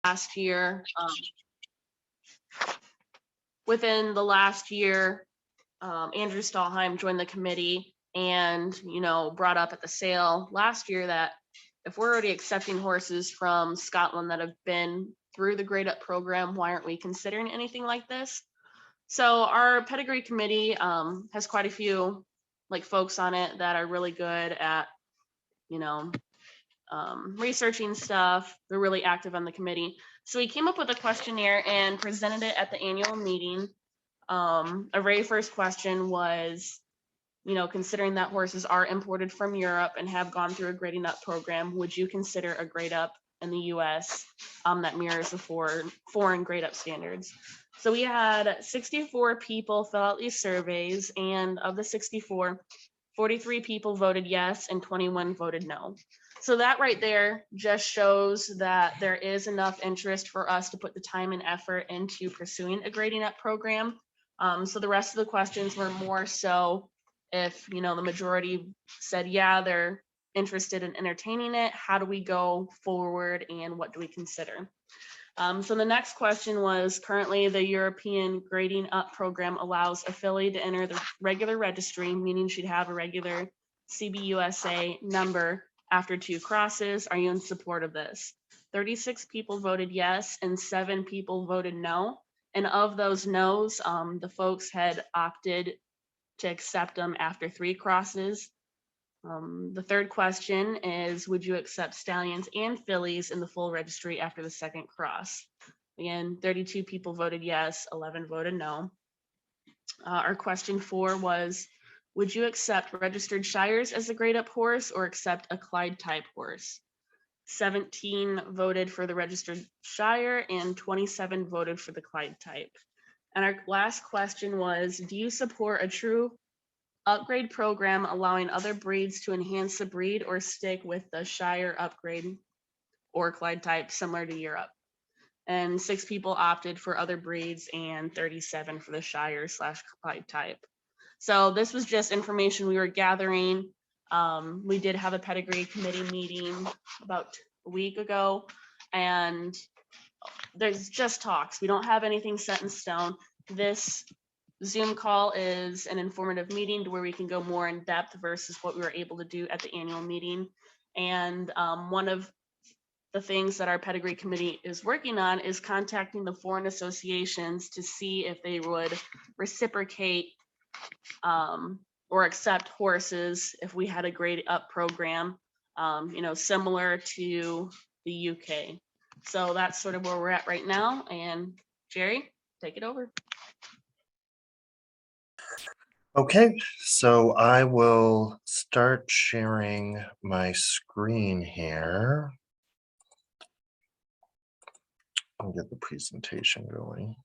last year. Within the last year, Andrew Stahlheim joined the committee and, brought up at the sale last year that if we're already accepting horses from Scotland that have been through the grade up program, why aren't we considering anything like this? So our pedigree committee has quite a few folks on it that are really good at, researching stuff. They're really active on the committee. So we came up with a questionnaire and presented it at the annual meeting. A very first question was, considering that horses are imported from Europe and have gone through a grading up program, would you consider a grade up in the US that mirrors the foreign grade up standards? So we had 64 people fill out these surveys, and of the 64, 43 people voted yes and 21 voted no. So that right there just shows that there is enough interest for us to put the time and effort into pursuing a grading up program. So the rest of the questions were more so if, the majority said, yeah, they're interested in entertaining it, how do we go forward and what do we consider? So the next question was, currently the European grading up program allows a filly to enter the regular registry, meaning she'd have a regular CBUSA number after 2 crosses. Are you in support of this? 36 people voted yes and 7 people voted no. And of those no's, the folks had opted to accept them after 3 crosses. The third question is, would you accept stallions and fillies in the full registry after the 2nd cross? Again, 32 people voted yes, 11 voted no. Our question 4 was, would you accept registered Shires as a grade up horse or accept a Clyde type horse? 17 voted for the registered Shire and 27 voted for the Clyde type. And our last question was, do you support a true upgrade program allowing other breeds to enhance the breed or stick with the Shire upgrade or Clyde type similar to Europe? And 6 people opted for other breeds and 37 for the Shire / Clyde type. So this was just information we were gathering. We did have a pedigree committee meeting about a week ago, and there's just talks. We don't have anything set in stone. This Zoom call is an informative meeting to where we can go more in depth versus what we were able to do at the annual meeting. And one of the things that our pedigree committee is working on is contacting the foreign associations to see if they would reciprocate or accept horses if we had a grade up program, similar to the UK. So that's sort of where we're at right now. And Jerry, take it over. Okay, so I will start sharing my screen here. I'll get the presentation going.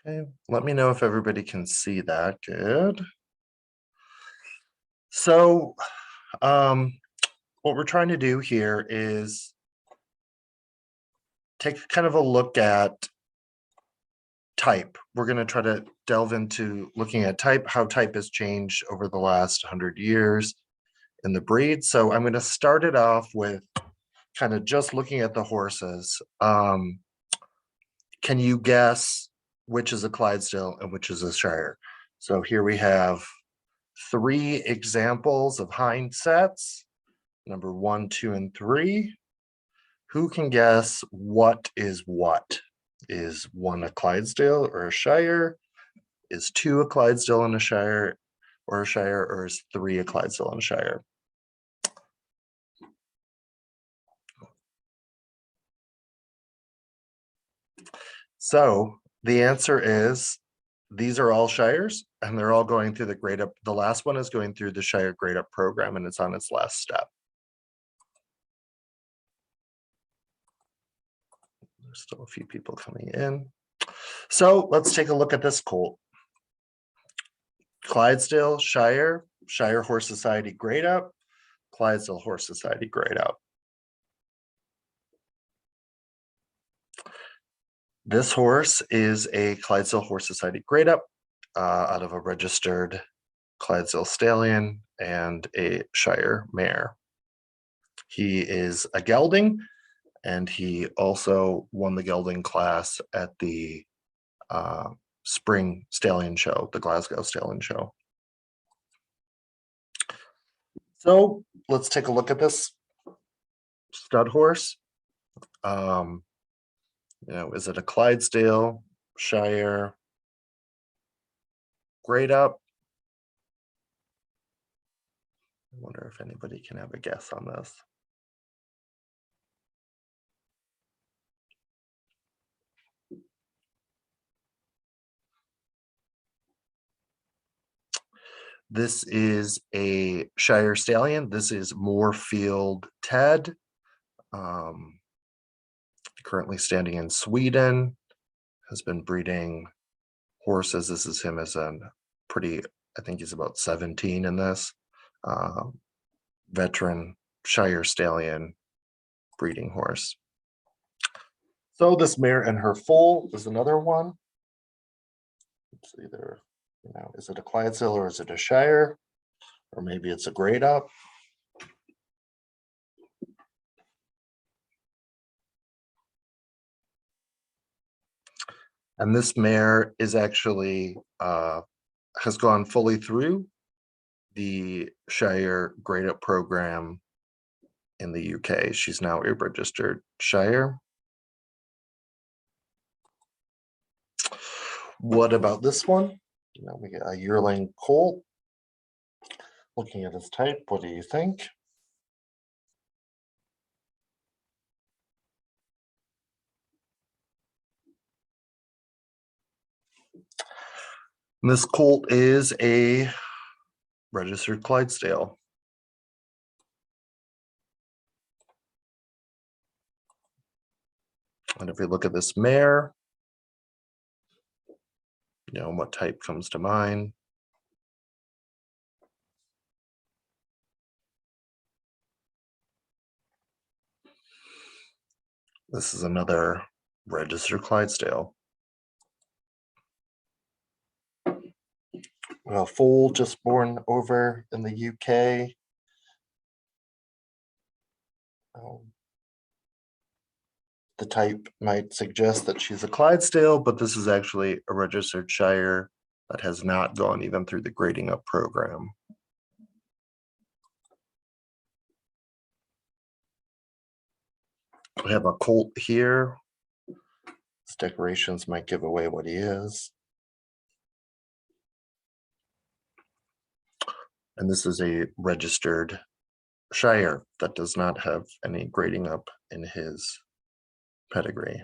Okay, let me know if everybody can see that. Good. So what we're trying to do here is take kind of a look at type. We're going to try to delve into looking at type, how type has changed over the last 100 years in the breed. So I'm going to start it off with kind of just looking at the horses. Can you guess which is a Clydesdale and which is a Shire? So here we have 3 examples of hind sets, number 1, 2, and 3. Who can guess what is what? Is 1 a Clydesdale or a Shire? Is 2 a Clydesdale and a Shire, or is 3 a Clydesdale and a Shire? So the answer is these are all Shires, and they're all going through the grade up. The last one is going through the Shire grade up program, and it's on its last step. There's still a few people coming in. So let's take a look at this colt. Clydesdale, Shire, Shire Horse Society grade up, Clydesdale Horse Society grade up. This horse is a Clydesdale Horse Society grade up out of a registered Clydesdale Stallion and a Shire mare. He is a gelding, and he also won the gelding class at the spring stallion show, the Glasgow Stallion Show. So let's take a look at this stud horse. Is it a Clydesdale, Shire, grade up? I wonder if anybody can have a guess on this. This is a Shire Stallion. This is Moorfield Ted. Currently standing in Sweden, has been breeding horses. This is him as a pretty, I think he's about 17 in this. Veteran Shire Stallion breeding horse. So this mare and her foal is another one. It's either, is it a Clydesdale or is it a Shire? Or maybe it's a grade up. And this mare is actually, has gone fully through the Shire grade up program in the UK. She's now a registered Shire. What about this one? We get a yearling colt. Looking at his type, what do you think? This colt is a registered Clydesdale. And if we look at this mare, what type comes to mind? This is another registered Clydesdale. A foal just born over in the UK. The type might suggest that she's a Clydesdale, but this is actually a registered Shire that has not gone even through the grading up program. We have a colt here. His decorations might give away what he is. And this is a registered Shire that does not have any grading up in his pedigree.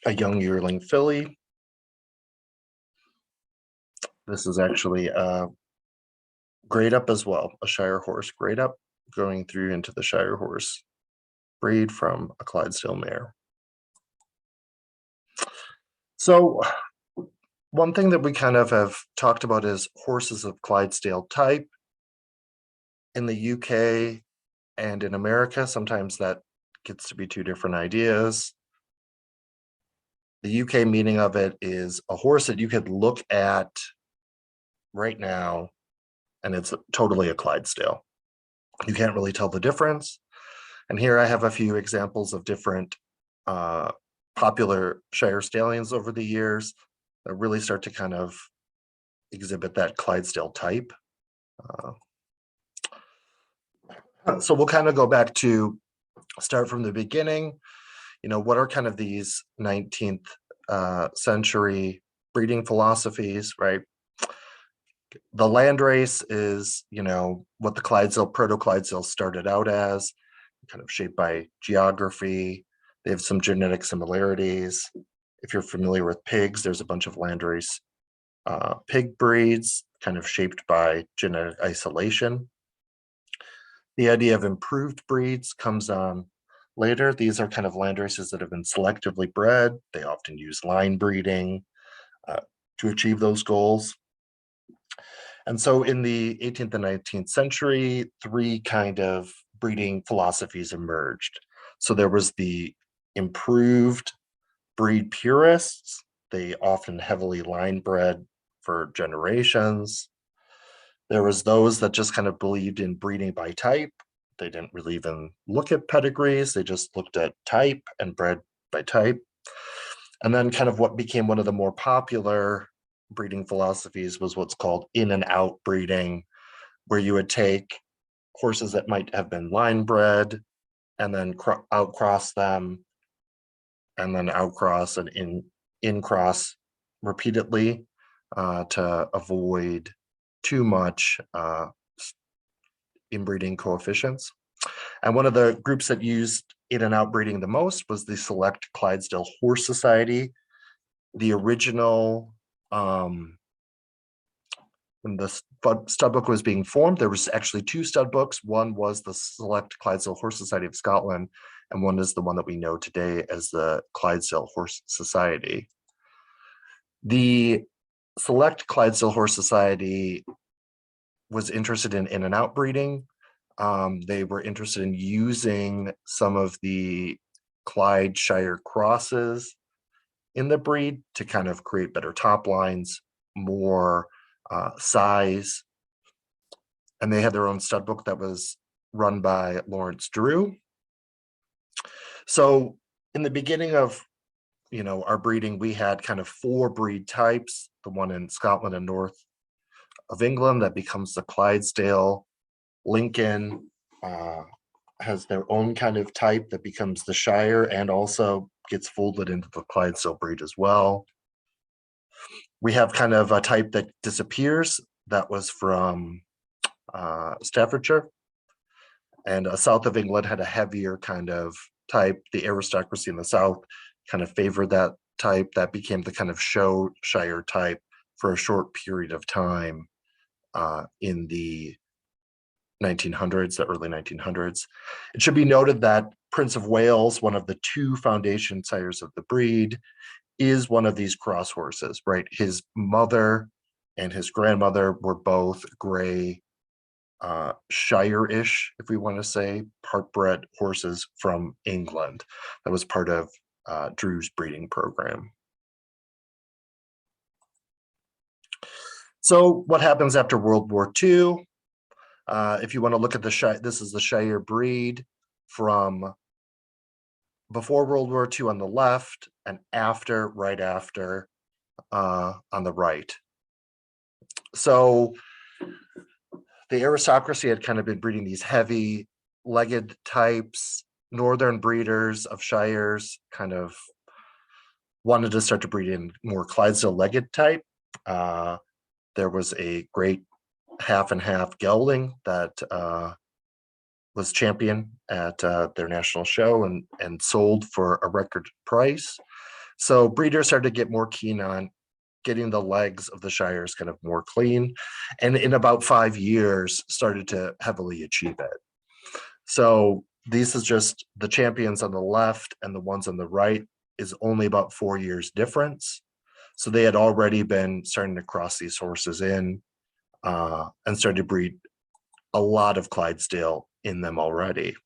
A young yearling filly. This is actually a grade up as well, a Shire horse grade up, going through into the Shire horse breed from a Clydesdale mare. So one thing that we kind of have talked about is horses of Clydesdale type. In the UK and in America, sometimes that gets to be two different ideas. The UK meaning of it is a horse that you could look at right now and it's totally a Clydesdale. You can't really tell the difference. And here I have a few examples of different popular Shire stallions over the years that really start to kind of exhibit that Clydesdale type. So we'll kind of go back to start from the beginning. What are kind of these 19th century breeding philosophies, right? The landrace is, what the Clydesdale, proto-Clydesdale started out as, kind of shaped by geography. They have some genetic similarities. If you're familiar with pigs, there's a bunch of landrace pig breeds, kind of shaped by genetic isolation. The idea of improved breeds comes on later. These are kind of landraces that have been selectively bred. They often use line breeding to achieve those goals. And so in the 18th and 19th century, three kind of breeding philosophies emerged. So there was the improved breed purists. They often heavily line bred for generations. There was those that just kind of believed in breeding by type. They didn't really even look at pedigrees. They just looked at type and bred by type. And then kind of what became one of the more popular breeding philosophies was what's called in and out breeding, where you would take horses that might have been line bred and then outcross them, and then outcross and in-cross repeatedly to avoid too much inbreeding coefficients. And one of the groups that used in and out breeding the most was the Select Clydesdale Horse Society. The original, when the stud book was being formed, there was actually two stud books. One was the Select Clydesdale Horse Society of Scotland, and one is the one that we know today as the Clydesdale Horse Society. The Select Clydesdale Horse Society was interested in and out breeding. They were interested in using some of the Clyde Shire crosses in the breed to kind of create better top lines, more size. And they had their own stud book that was run by Lawrence Drew. So in the beginning of our breeding, we had kind of 4 breed types, the one in Scotland and north of England that becomes the Clydesdale. Lincoln has their own kind of type that becomes the Shire and also gets folded into the Clydesdale breed as well. We have kind of a type that disappears that was from Staffordshire, and south of England had a heavier kind of type. The aristocracy in the south kind of favored that type. That became the kind of show Shire type for a short period of time in the 1900s, the early 1900s. It should be noted that Prince of Wales, one of the 2 foundation sires of the breed, is one of these cross horses, right? His mother and his grandmother were both gray, Shire-ish, if we want to say, part-bred horses from England. That was part of Drew's breeding program. So what happens after World War II? If you want to look at the Shire, this is the Shire breed from before World War II on the left and after, right after on the right. So the aristocracy had kind of been breeding these heavy legged types. Northern breeders of Shires kind of wanted to start to breed in more Clydesdale legged type. There was a great half and half gelding that was champion at their national show and sold for a record price. So breeders started to get more keen on getting the legs of the Shires kind of more clean, and in about 5 years started to heavily achieve it. So this is just the champions on the left, and the ones on the right is only about 4 years difference. So they had already been starting to cross these horses in and started to breed a lot of Clydesdale in them already.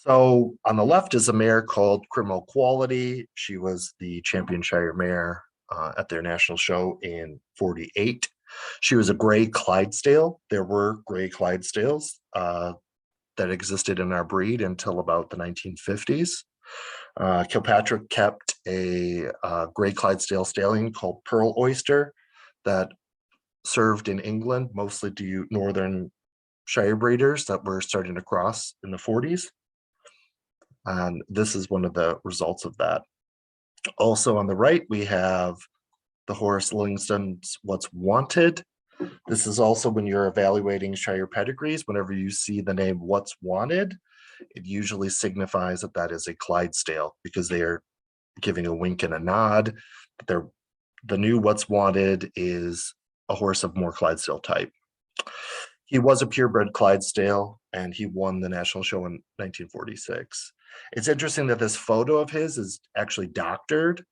So on the left is a mare called Criminal Quality. She was the champion Shire mare at their national show in '48. She was a gray Clydesdale. There were gray Clydesdales that existed in our breed until about the 1950s. Kilpatrick kept a gray Clydesdale stallion called Pearl Oyster that served in England, mostly to northern Shire breeders that were starting to cross in the 40s. And this is one of the results of that. Also on the right, we have the horse Livingston's What's Wanted. This is also when you're evaluating Shire pedigrees, whenever you see the name What's Wanted, it usually signifies that that is a Clydesdale because they are giving a wink and a nod. The new What's Wanted is a horse of more Clydesdale type. He was a purebred Clydesdale and he won the national show in 1946. It's interesting that this photo of his is actually doctored.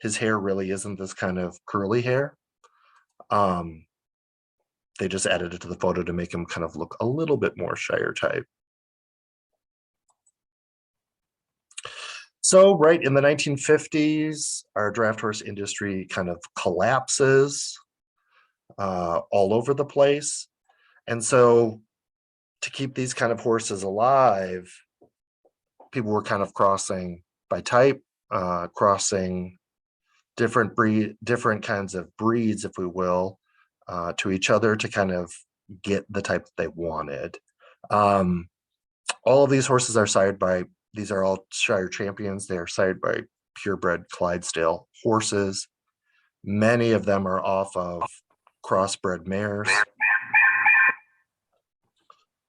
His hair really isn't this kind of curly hair. They just added it to the photo to make him kind of look a little bit more Shire type. So right in the 1950s, our draft horse industry kind of collapses. all over the place. And so to keep these kind of horses alive, people were kind of crossing by type, crossing different kinds of breeds, if we will, to each other to kind of get the type that they wanted. All of these horses are sired by, these are all Shire champions. They are sired by purebred Clydesdale horses. Many of them are off of crossbred mares.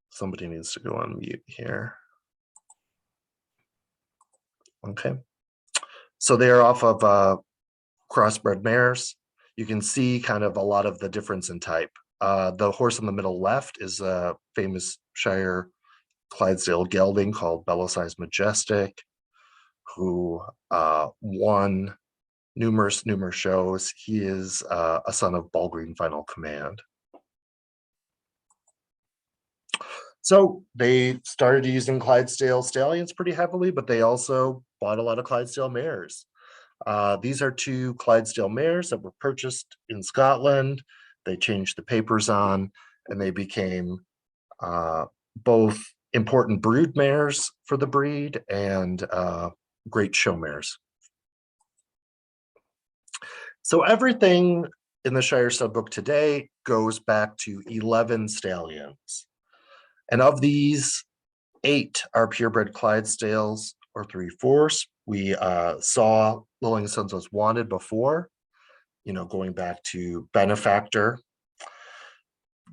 Somebody needs to go on mute here. Okay. So they are off of crossbred mares. You can see kind of a lot of the difference in type. The horse in the middle left is a famous Shire Clydesdale gelding called Belicized Majestic, who won numerous shows. He is a son of Ballgreen Final Command. So they started using Clydesdale stallions pretty heavily, but they also bought a lot of Clydesdale mares. These are two Clydesdale mares that were purchased in Scotland. They changed the papers on, and they became both important brood mares for the breed and great show mares. So everything in the Shire Subbook today goes back to 11 stallions. And of these, 8 are purebred Clydesdales or 3/4. We saw Lilling Sons was wanted before, going back to Benefactor.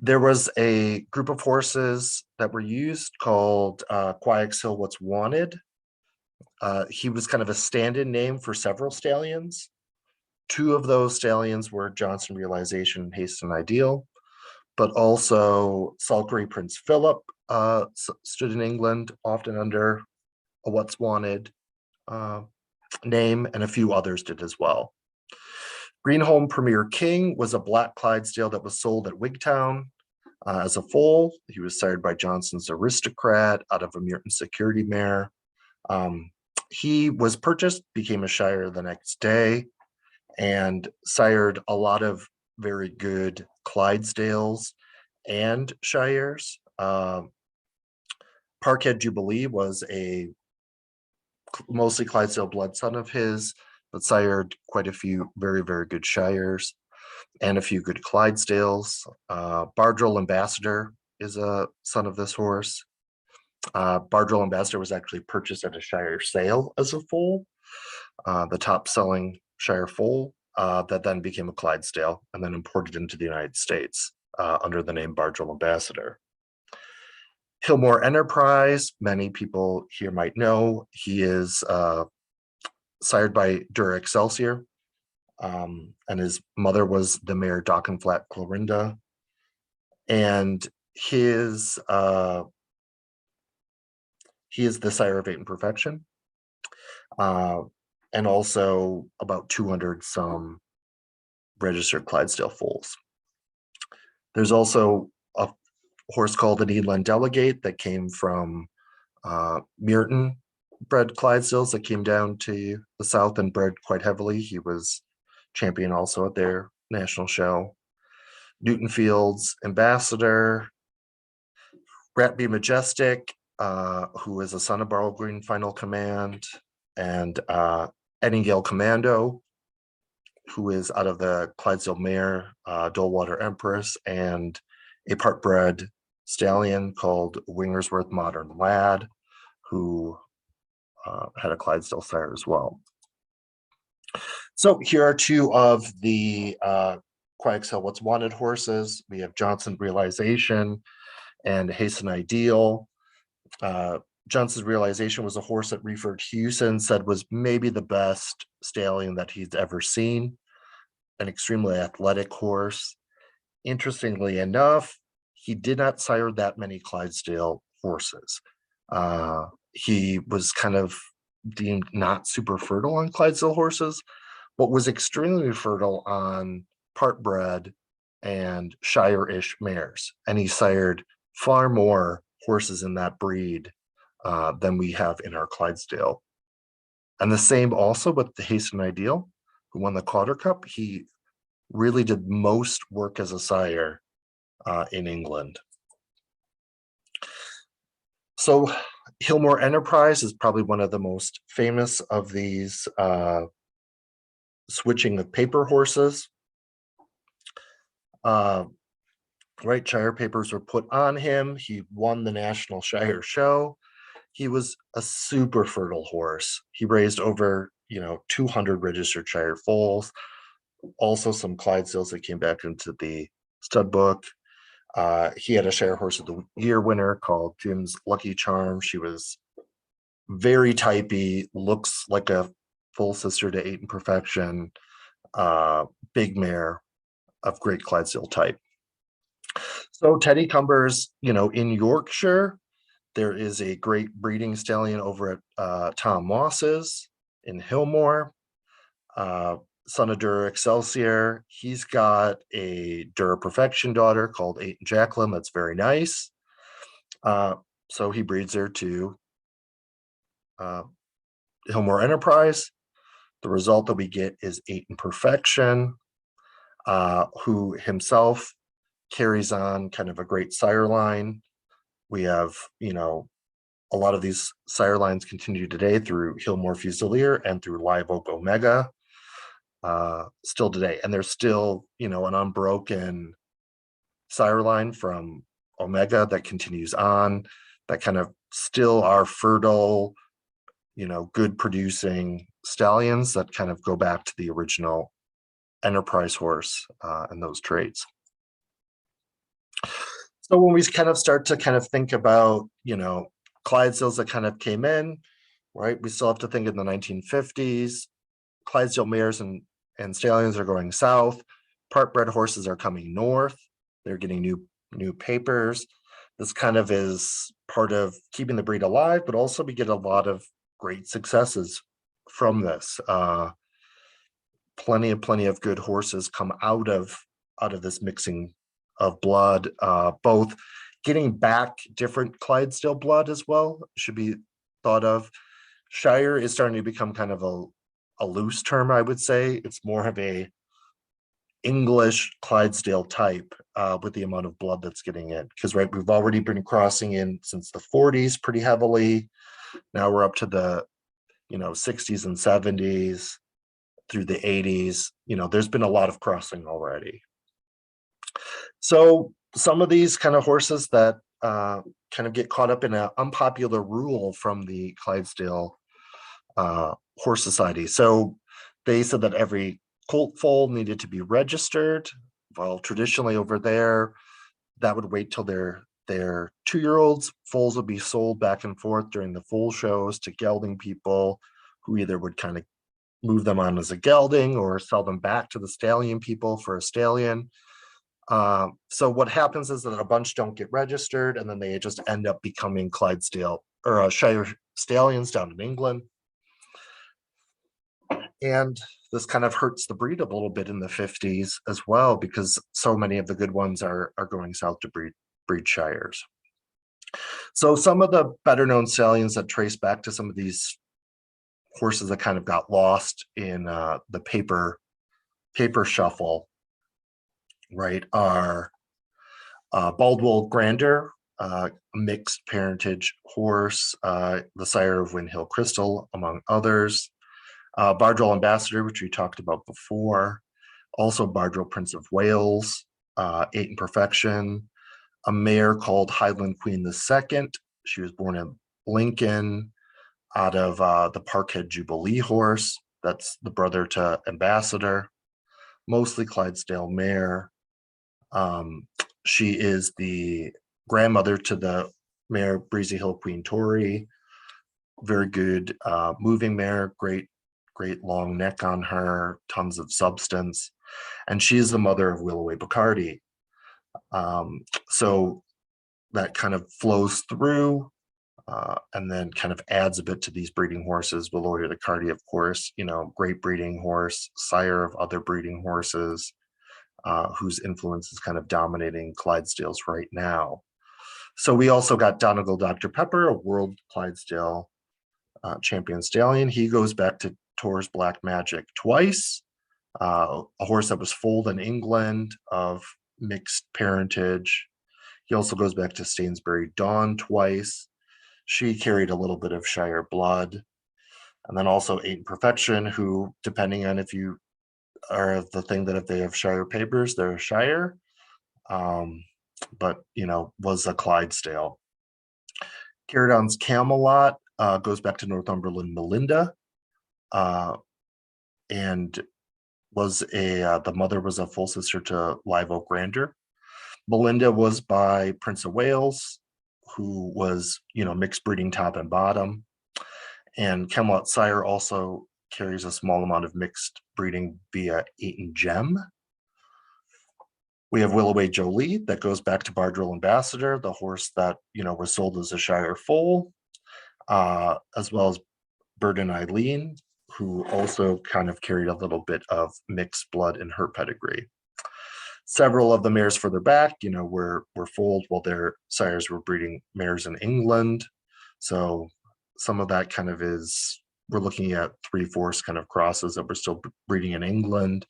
There was a group of horses that were used called Quaixhill What's Wanted. He was kind of a stand-in name for several stallions. 2 of those stallions were Johnson Realization and Hasten Ideal, but also Salkery Prince Philip stood in England, often under a What's Wanted name, and a few others did as well. Greenholm Premier King was a black Clydesdale that was sold at Wigtown as a foal. He was sired by Johnson's Aristocrat out of a Merton Security mare. He was purchased, became a Shire the next day, and sired a lot of very good Clydesdales and Shires. Parkhead Jubilee was a mostly Clydesdale blood son of his, but sired quite a few very good Shires and a few good Clydesdales. Bardrell Ambassador is a son of this horse. Bardrell Ambassador was actually purchased at a Shire sale as a foal, the top selling Shire foal, that then became a Clydesdale and then imported into the United States under the name Bardrell Ambassador. Hillmoor Enterprise, many people here might know, he is sired by Dura Excelsior, and his mother was the mare Dockenflat Clorinda, and he is the sire of Deighton Perfection, and also about 200 some registered Clydesdale foals. There's also a horse called an Eland Delegate that came from Merton bred Clydesdales that came down to the south and bred quite heavily. He was champion also at their national show. Newton Fields Ambassador, Ratby Majestic, who is a son of Ballgreen Final Command, and Eddingale Commando, who is out of the Clydesdale mare, Dullwater Empress, and a part-bred stallion called Wingersworth Modern Lad, who had a Clydesdale sire as well. So here are 2 of the Quaixhill What's Wanted horses. We have Johnson Realization and Hasten Ideal. Johnson's Realization was a horse that Reeford Hewson said was maybe the best stallion that he's ever seen. An extremely athletic horse. Interestingly enough, he did not sire that many Clydesdale horses. He was kind of deemed not super fertile on Clydesdale horses, but was extremely fertile on part-bred and Shire-ish mares. And he sired far more horses in that breed than we have in our Clydesdale. And the same also with the Hasten Ideal, who won the Calder Cup. He really did most work as a sire in England. So Hillmoor Enterprise is probably one of the most famous of these switching of paper horses. Right, Shire papers were put on him. He won the National Shire Show. He was a super fertile horse. He raised over 200 registered Shire foals. Also some Clydesdales that came back into the stud book. He had a Shire Horse of the Year winner called Jim's Lucky Charm. She was very typey, looks like a full sister to Deighton Perfection, big mare of great Clydesdale type. So Teddy Cumbers, in Yorkshire, there is a great breeding stallion over at Tom Moss's in Hillmoor. Son of Dura Excelsior. He's got a Dura Perfection daughter called Aiton Jacqueline that's very nice. So he breeds her to Hillmoor Enterprise. The result that we get is Aiton Perfection, who himself carries on kind of a great sire line. We have, a lot of these sire lines continue today through Hillmoor Fusilier and through Live Oak Omega. Still today, and there's still an unbroken sire line from Omega that continues on, that kind of still are fertile, good producing stallions that kind of go back to the original Enterprise horse and those traits. So when we kind of start to kind of think about Clydesdales that kind of came in, right, we still have to think in the 1950s. Clydesdale mares and stallions are going south. Part-bred horses are coming north. They're getting new papers. This kind of is part of keeping the breed alive, but also we get a lot of great successes from this. Plenty of good horses come out of this mixing of blood, both getting back different Clydesdale blood as well should be thought of. Shire is starting to become kind of a loose term, I would say. It's more of a English Clydesdale type with the amount of blood that's getting in. Because right, we've already been crossing in since the 40s pretty heavily. Now we're up to the 60s and 70s through the 80s. There's been a lot of crossing already. So some of these kind of horses that kind of get caught up in an unpopular rule from the Clydesdale Horse Society. So they said that every colt foal needed to be registered. Well, traditionally over there, that would wait till their 2-year-olds. Foals would be sold back and forth during the foal shows to gelding people who either would kind of move them on as a gelding or sell them back to the stallion people for a stallion. So what happens is that a bunch don't get registered, and then they just end up becoming Clydesdale or Shire stallions down in England. And this kind of hurts the breed a little bit in the 50s as well, because so many of the good ones are going south to breed Shires. So some of the better known stallions that trace back to some of these horses that kind of got lost in the paper shuffle, right, are Baldwell Grander, a mixed parentage horse, the sire of Windhill Crystal, among others. Bardrell Ambassador, which we talked about before. Also Bardrell Prince of Wales, Aiton Perfection. A mare called Highland Queen II. She was born in Lincoln out of the Parkhead Jubilee horse. That's the brother to Ambassador. Mostly Clydesdale mare. She is the grandmother to the mare Breezy Hill Queen Tory. Very good moving mare, great long neck on her, tons of substance. And she is the mother of Willoway Bacardi. So that kind of flows through and then kind of adds a bit to these breeding horses. Willoway Bacardi, of course, great breeding horse, sire of other breeding horses, whose influence is kind of dominating Clydesdales right now. So we also got Donegal Dr. Pepper, a world Clydesdale champion stallion. He goes back to Tor's Black Magic twice. A horse that was foaled in England of mixed parentage. He also goes back to Stainsbury Dawn twice. She carried a little bit of Shire blood. And then also Eight Perfection, who, depending on if you are of the thing that if they have Shire papers, they're Shire. But, was a Clydesdale. Caradon's Camelot goes back to Northumberland Melinda. And was the mother was a full sister to Live Oak Grander. Melinda was by Prince of Wales, who was, mixed breeding top and bottom. And Camelot Sire also carries a small amount of mixed breeding via Eton Gem. We have Willoway Jolie that goes back to Bardrell Ambassador, the horse that, was sold as a Shire foal, as well as Burden Eileen, who also kind of carried a little bit of mixed blood in her pedigree. Several of the mares further back, were foaled while their sires were breeding mares in England. So some of that kind of we're looking at 3/4 kind of crosses that were still breeding in England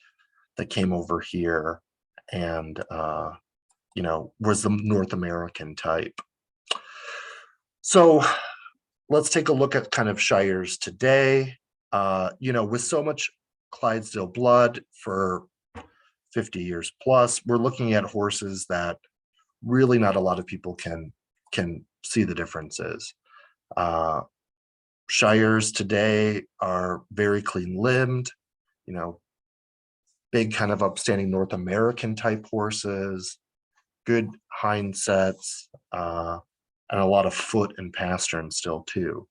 that came over here and, was the North American type. So let's take a look at kind of Shires today. With so much Clydesdale blood for 50 years plus, we're looking at horses that really not a lot of people can see the differences. Shires today are very clean limbed, big kind of upstanding North American type horses, good hind sets, and a lot of foot and pastern still too.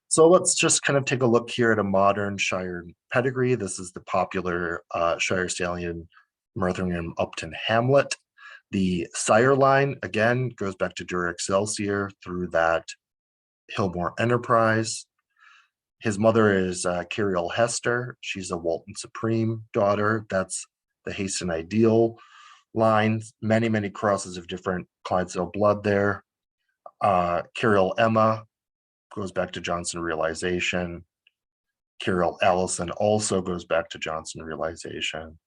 So let's just kind of take a look here at a modern Shire pedigree. This is the popular Shire Stallion Merthingham Upton Hamlet. The sire line, again, goes back to Dura Excelsior through that Hillmoor Enterprise. His mother is Curiel Hester. She's a Walton Supreme daughter. That's the Haston Ideal line. Many, many crosses of different Clydesdale blood there. Curiel Emma goes back to Johnson Realization. Curiel Allison also goes back to Johnson Realization.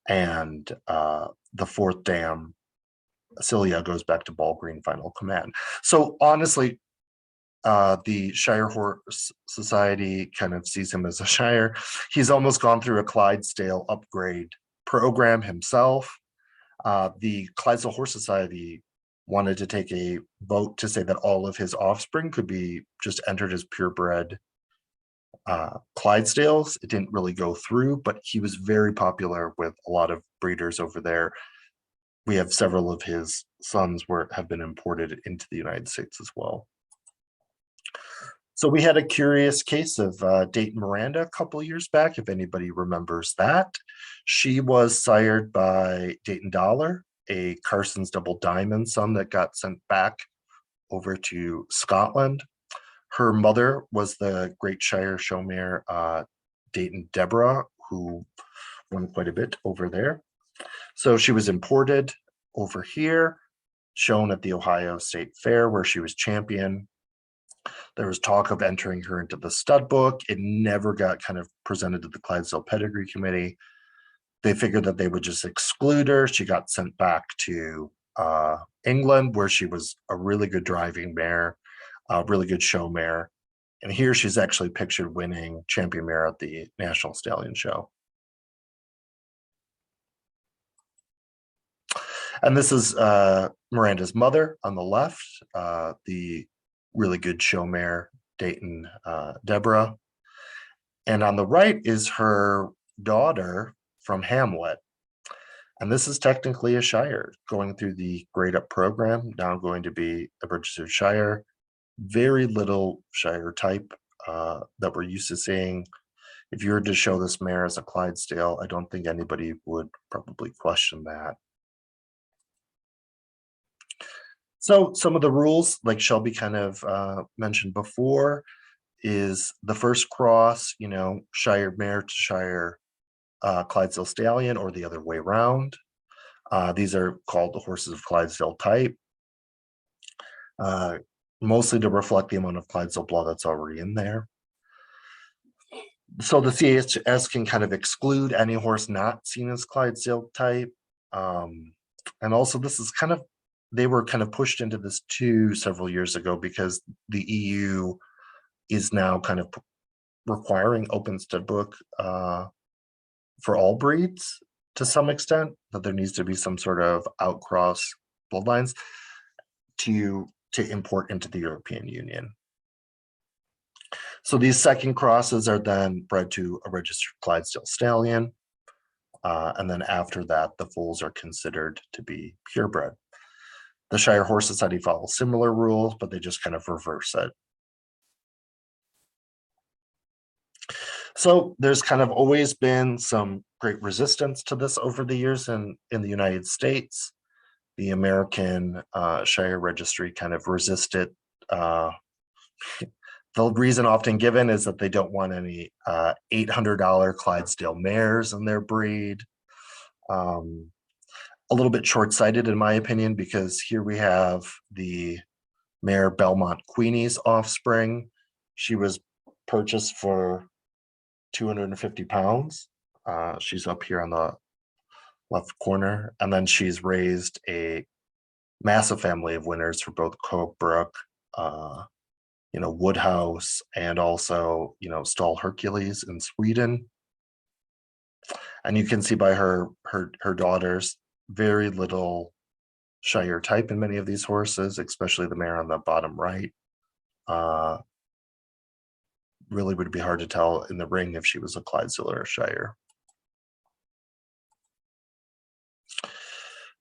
And the fourth dam, Celia, goes back to Ball Green Final Command. So honestly, the Shire Horse Society kind of sees him as a Shire. He's almost gone through a Clydesdale upgrade program himself. The Clydesdale Horse Society wanted to take a vote to say that all of his offspring could be just entered as purebred Clydesdales. It didn't really go through, but he was very popular with a lot of breeders over there. We have several of his sons have been imported into the United States as well. So we had a curious case of Deighton Miranda a couple years back, if anybody remembers that. She was sired by Deighton Dollar, a Carson's Double Diamond son that got sent back over to Scotland. Her mother was the great Shire show mare, Deighton Deborah, who won quite a bit over there. So she was imported over here, shown at the Ohio State Fair where she was champion. There was talk of entering her into the stud book. It never got kind of presented to the Clydesdale Pedigree Committee. They figured that they would just exclude her. She got sent back to England, where she was a really good driving mare, a really good show mare. And here she's actually pictured winning champion mare at the National Stallion Show. And this is Miranda's mother on the left, the really good show mare, Deighton Deborah. And on the right is her daughter from Hamlet. And this is technically a Shire going through the grade up program, now going to be a registered Shire. Very little Shire type that we're used to seeing. If you were to show this mare as a Clydesdale, I don't think anybody would probably question that. So some of the rules, like Shelby kind of mentioned before, is the first cross, Shire mare to Shire Clydesdale Stallion, or the other way around. These are called the horses of Clydesdale type, mostly to reflect the amount of Clydesdale blood that's already in there. So the CHS can kind of exclude any horse not seen as Clydesdale type. And also this is kind of, they were kind of pushed into this too several years ago because the EU is now kind of requiring open stud book for all breeds to some extent, that there needs to be some sort of outcross bloodlines to import into the European Union. So these second crosses are then bred to a registered Clydesdale stallion. And then after that, the foals are considered to be purebred. The Shire Horse Society follows similar rules, but they just kind of reverse it. So there's kind of always been some great resistance to this over the years in the United States. The American Shire Registry kind of resisted. The reason often given is that they don't want any $800 Clydesdale mares in their breed. A little bit short-sighted in my opinion, because here we have the mare Belmont Queenie's offspring. She was purchased for 250 pounds. She's up here on the left corner. And then she's raised a massive family of winners for both Coke-Brook, Woodhouse, and also, Stall Hercules in Sweden. And you can see by her daughters, very little Shire type in many of these horses, especially the mare on the bottom right. Really would be hard to tell in the ring if she was a Clydesdale or a Shire.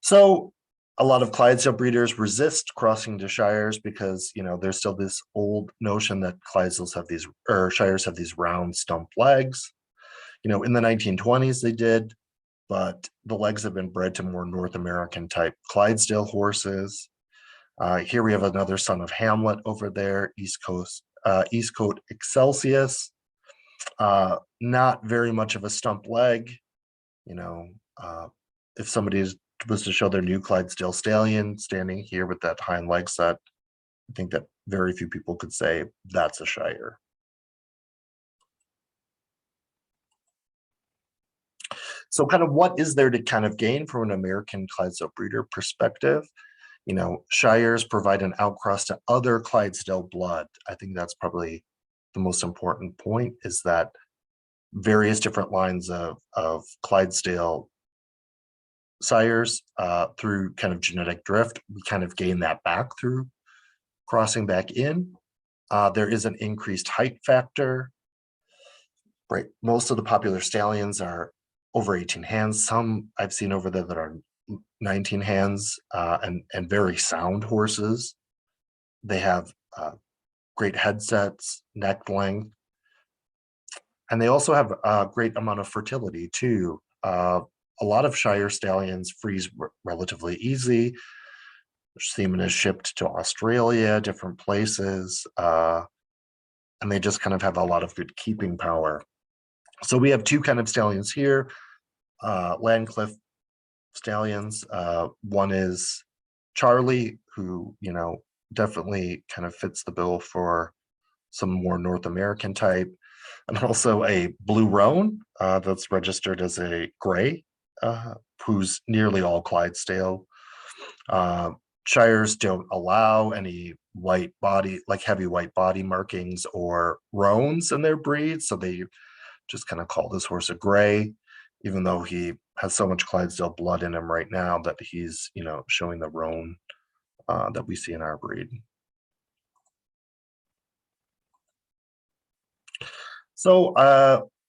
So a lot of Clydesdale breeders resist crossing to Shires because, there's still this old notion that Clydesdales have these, or Shires have these round stump legs. In the 1920s they did, but the legs have been bred to more North American type Clydesdale horses. Here we have another son of Hamlet over there, East Coast Excelsius. Not very much of a stump leg. If somebody was to show their new Clydesdale stallion standing here with that hind leg set, I think that very few people could say that's a Shire. So kind of what is there to kind of gain from an American Clydesdale breeder perspective? Shires provide an outcross to other Clydesdale blood. I think that's probably the most important point, is that various different lines of Clydesdale sires through kind of genetic drift, we kind of gain that back through crossing back in. There is an increased height factor, right? Most of the popular stallions are over 18 hands. Some I've seen over there that are 19 hands, and very sound horses. They have great headsets, neck length, and they also have a great amount of fertility too. A lot of Shire stallions freeze relatively easy. Semen is shipped to Australia, different places, and they just kind of have a lot of good keeping power. So we have two kind of stallions here, Landcliffe stallions. One is Charlie, who definitely kind of fits the bill for some more North American type, and also a Blue Roan that's registered as a gray, who's nearly all Clydesdale. Shires don't allow any white body, like heavy white body markings or roans in their breed, so they just kind of call this horse a gray, even though he has so much Clydesdale blood in him right now that he's showing the roan that we see in our breed. So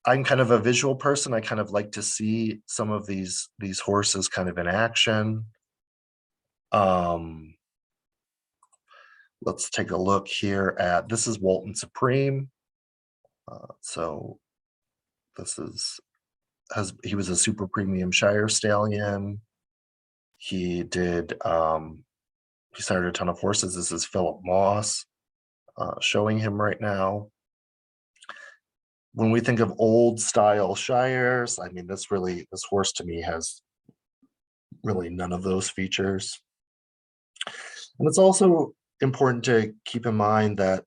I'm kind of a visual person. I kind of like to see some of these horses kind of in action. Let's take a look here at, this is Walton Supreme. So this is, he was a super premium Shire stallion. He did, he started a ton of horses. This is Philip Moss, showing him right now. When we think of old style Shires, I mean, this horse to me has really none of those features. And it's also important to keep in mind that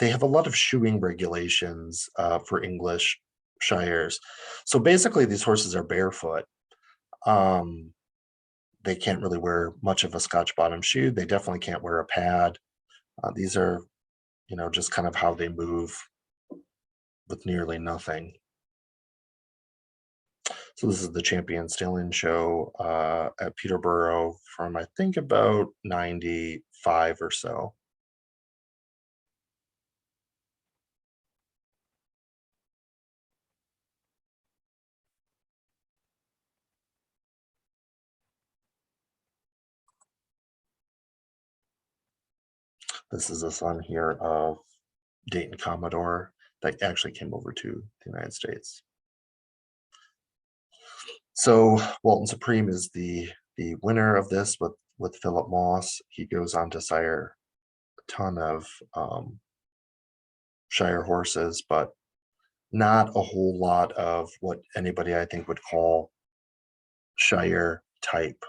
they have a lot of shoeing regulations for English shires. So basically, these horses are barefoot. They can't really wear much of a Scotch bottom shoe. They definitely can't wear a pad. These are, just kind of how they move with nearly nothing. So this is the Champion Stallion show at Peterborough from, I think, about 95 or so. This is a son here of Deighton Commodore that actually came over to the United States. So Walton Supreme is the winner of this with Philip Moss. He goes on to sire a ton of Shire horses, but not a whole lot of what anybody I think would call Shire type.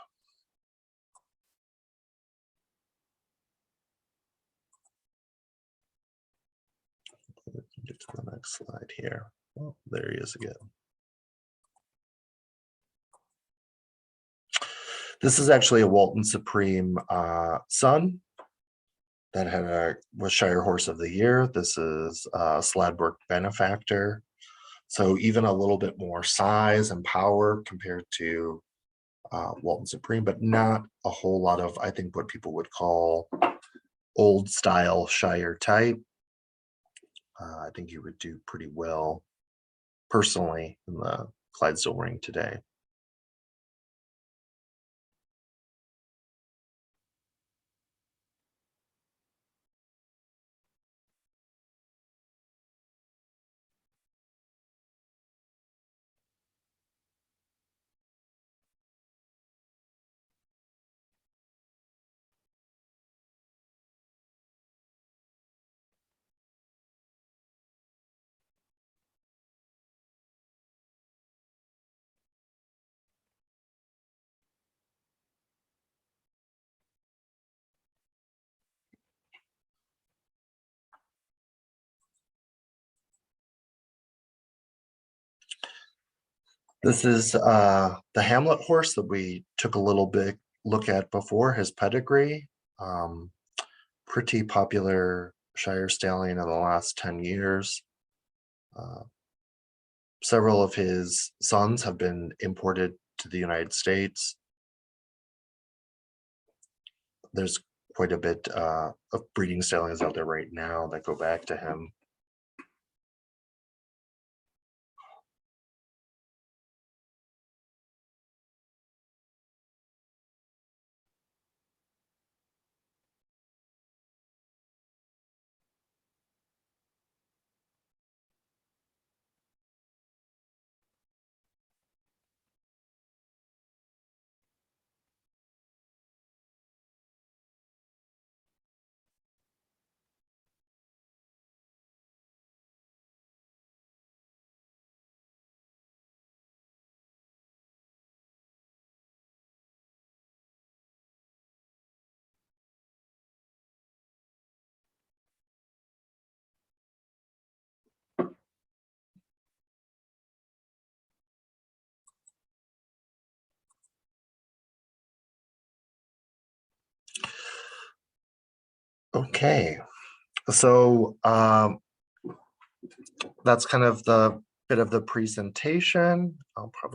Get to the next slide here. Oh, there he is again. This is actually a Walton Supreme son that was Shire Horse of the Year. This is Sladbrook Benefactor. So even a little bit more size and power compared to Walton Supreme, but not a whole lot of, I think, what people would call old style Shire type. I think he would do pretty well personally in the Clydesdale ring today. This is the Hamlet horse that we took a little bit look at before, his Pedigree. Pretty popular Shire stallion in the last 10 years. Several of his sons have been imported to the United States. There's quite a bit of breeding stallions out there right now that go back to him. Okay, so that's kind of the bit of the presentation. I'll probably